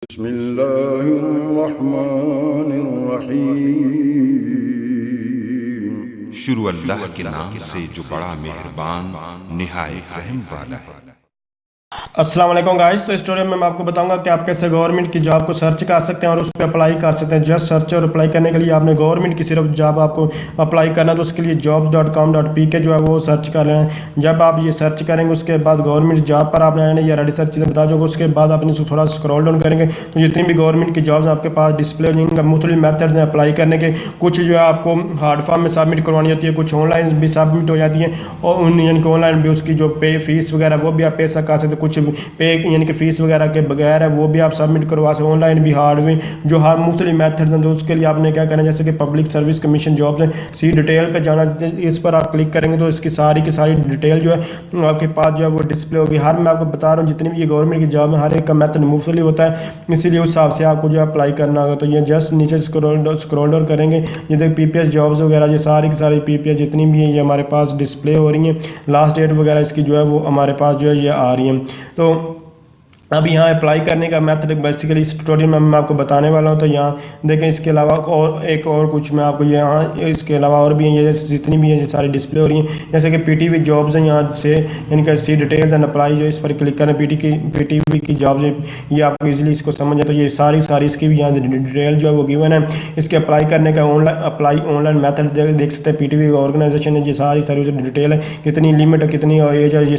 बिस्मिल्लाहिर्रहमानिर्रहीम। शुरू अल्लाह के नाम से जो बड़ा मेहरबान निहायत रहम वाला है। अस्सलाम वालेकुम गाइस। तो इस स्टोरी में मैं आपको बताऊंगा कि आप कैसे गवर्नमेंट की जॉब को सर्च कर सकते हैं और उस पर अप्लाई कर सकते हैं। जस्ट सर्च और अप्लाई करने के लिए आपने गवर्नमेंट की सिर्फ जॉब आपको अप्लाई करना है, तो उसके लिए jobs.com.pk जो है वो सर्च कर लेना है। जब आप ये सर्च करेंगे उसके बाद गवर्नमेंट जॉब पर आपने आना है, या रेडी सर्च चीज़ें बता दूँगा। उसके बाद आपने इसको थोड़ा स्क्रॉल डाउन करेंगे तो जितनी भी गवर्नमेंट की जॉब्स आपके पास डिस्प्ले हो जाएंगी। मुख्तलिफ मेथड्स हैं अप्लाई करने के। कुछ जो है आपको हार्ड फॉर्म में सबमिट करवानी होती है, कुछ ऑनलाइन भी सबमिट हो जाती है और उन यानी कि ऑनलाइन भी उसकी जो पे फीस वगैरह वो भी आप पैसा कर सकते हैं। कुछ पे यानी कि फ़ीस वगैरह के बगैर है वो भी आप सबमिट करवा सकते हैं। ऑनलाइन भी हार्ड भी जो हर मुख्तलिफ मेथड्स हैं, तो उसके लिए आपने क्या करना है, जैसे कि पब्लिक सर्विस कमीशन जॉब्स हैं, सी डिटेल पे जाना। इस पर आप क्लिक करेंगे तो इसकी सारी की सारी डिटेल जो है आपके पास जो है वो डिस्प्ले होगी। हर मैं आपको बता रहा हूँ जितनी भी ये गवर्नमेंट की जॉब है हर एक का मेथड मुख्तलिफ होता है, इसीलिए उस हिसाब से आपको जो है अप्लाई करना होगा। तो ये जस्ट नीचे स्क्रॉल डाउन करेंगे, ये देख PPS जॉब्स वगैरह ये सारी की सारी PPS जितनी भी हैं ये हमारे पास डिस्प्ले हो रही हैं। लास्ट डेट वगैरह इसकी जो है वो हमारे पास जो है ये आ रही है। तो अब यहाँ अप्लाई करने का मेथड बेसिकली इस ट्यूटोरियल में मैं आपको बताने वाला हूँ। तो यहाँ देखें, इसके अलावा और कुछ मैं आपको यहाँ इसके अलावा और भी हैं, ये जितनी भी हैं ये सारी डिस्प्ले हो रही हैं। जैसे कि PTV जॉब्स हैं, यहाँ से इनका सी डिटेल्स एंड अप्लाई जो इस पर क्लिक करें PTV की जॉब्स हैं, ये आपको इजीली इसको समझ जाए। तो ये सारी इसकी भी यहाँ डिटेल जो है वो गिवन है। इसके अप्लाई करने का ऑनलाइन मेथड देख सकते हैं। PTV ऑर्गेनाइजेशन है, ये सारी डिटेल है, कितनी लिमिट है, कितनी एज है, ये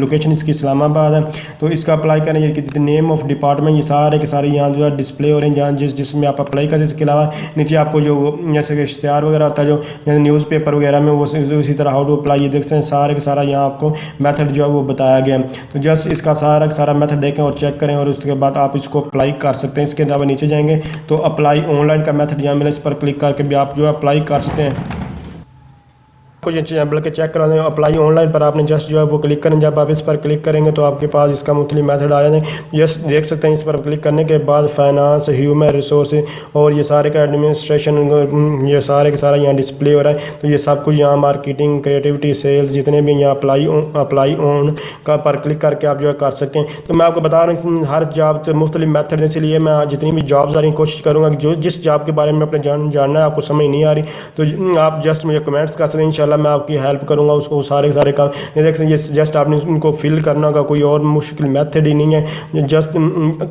लोकेशन इसकी इस्लामाबाद है। तो इसका अप्लाई करें, नेम ऑफ डिपार्टमेंट ये सारे के सारे यहाँ जो है डिस्प्ले हो रहे हैं, जहाँ जिसमें आप अप्लाई करें। इसके अलावा नीचे आपको जो जैसे कि इश्तिहार वगैरह होता है जो न्यूज़पेपर वगैरह में वो इसी तरह हाउ टू अप्लाई ये देखते हैं। सारे के सारा यहाँ आपको मेथड जो है वो बताया गया है। तो जस्ट इसका सारा मेथड देखें और चेक करें और उसके बाद आप इसको अप्लाई कर सकते हैं। इसके अलावा नीचे जाएंगे तो अप्लाई ऑनलाइन का मेथड यहाँ मिला, इस पर क्लिक करके भी आप जो है अप्लाई कर सकते हैं। कुछ बल्कि चेक करा दें अप्लाई ऑनलाइन पर आपने जस्ट जो है वो क्लिक करें। जब आप इस पर क्लिक करेंगे तो आपके पास इसका मुख्तलिफ मेथड आ जाए। जस्ट देख सकते हैं, इस पर क्लिक करने के बाद फाइनेंस, ह्यूमन रिसोर्स और ये सारे का एडमिनिस्ट्रेशन ये सारे के सारा यहाँ डिस्प्ले हो रहा है। तो ये सब कुछ यहाँ मार्केटिंग, क्रिएटिविटी, सेल्स जितने भी यहाँ अप्लाई ऑन का पर क्लिक करके आप जो है कर सकते हैं। तो मैं आपको बता रहा हूँ हर जॉब से मुख्तलिफ मेथड है, इसलिए मैं जितनी भी जॉब्स आ रही कोशिश करूँगा कि जो जिस जॉब के बारे में अपने जानना है आपको समझ नहीं आ रही तो आप जस्ट मुझे कमेंट्स कर सकते हैं। इंशाल्लाह मैं आपकी हेल्प करूंगा उसको सारे काम। ये देख सकते हैं, ये जस्ट आपने उनको फिल करना होगा, कोई और मुश्किल मेथड ही नहीं है। जस्ट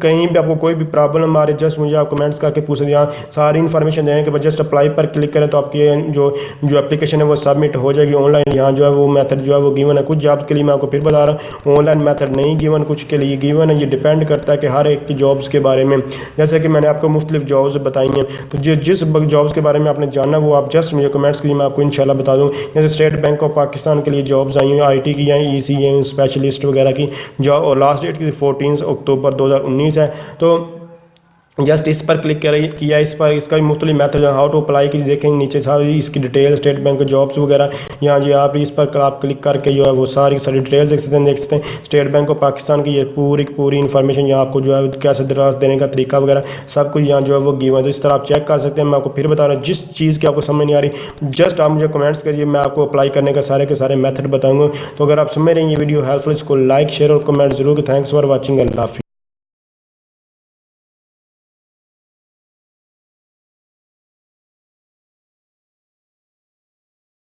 कहीं भी आपको कोई भी प्रॉब्लम आ रही है जस्ट मुझे आप कमेंट्स करके पूछ सकते हैं। यहाँ सारी इन्फॉर्मेशन देने के बाद जस्ट अप्लाई पर क्लिक करें तो आपकी जो एप्लीकेशन है वो सबमिट हो जाएगी ऑनलाइन। यहाँ जो है वो मेथड जो है वो गिवन है। कुछ जॉब्स के लिए मैं आपको फिर बता रहा हूँ ऑनलाइन मेथड नहीं गिवन, कुछ के लिए गिवन है। ये डिपेंड करता है कि हर एक की जॉब्स के बारे में, जैसे कि मैंने आपको मुख्तलिफ जॉब्स बताई हैं। तो जिस जॉब्स के बारे में आपने जानना वो आप जस्ट मुझे कमेंट्स कीजिए, मैं आपको इंशाल्लाह बता दूँ। जैसे स्टेट बैंक ऑफ पाकिस्तान के लिए जॉब्स आई हैं, IT की हैं, EC स्पेशलिस्ट वगैरह की जॉब, और लास्ट डेट की 14 अक्टूबर 2019 है। तो जस्ट इस पर क्लिक किया, इस पर इसका भी मुख्तलिफ मेथड हाउ टू अप्लाई की देखेंगे। नीचे सारी इसकी डिटेल, स्टेट बैंक जॉब्स वगैरह यहाँ जी आप इस पर आप क्लिक करके जो है वो सारी डिटेल्स देख सकते हैं। स्टेट बैंक ऑफ पाकिस्तान की ये पूरी इन्फॉर्मेशन यहाँ आपको जो है कैसे दरखास्त देने का तरीका वगैरह सब कुछ यहाँ जो है वो गिवन है। तो इस तरह आप चेक कर सकते हैं। मैं आपको फिर बता रहा हूँ जिस चीज़ की आपको समझ नहीं आ रही जस्ट आप मुझे कमेंट्स करिए, मैं आपको अप्लाई करने का सारे के सारे मेथड बताऊँगा। तो अगर आप समझ रहे हैं ये वीडियो हेल्पफुल, इसको लाइक, शेयर और कमेंट जरूर। Thanks for watching. अल्लाह हाफिज़।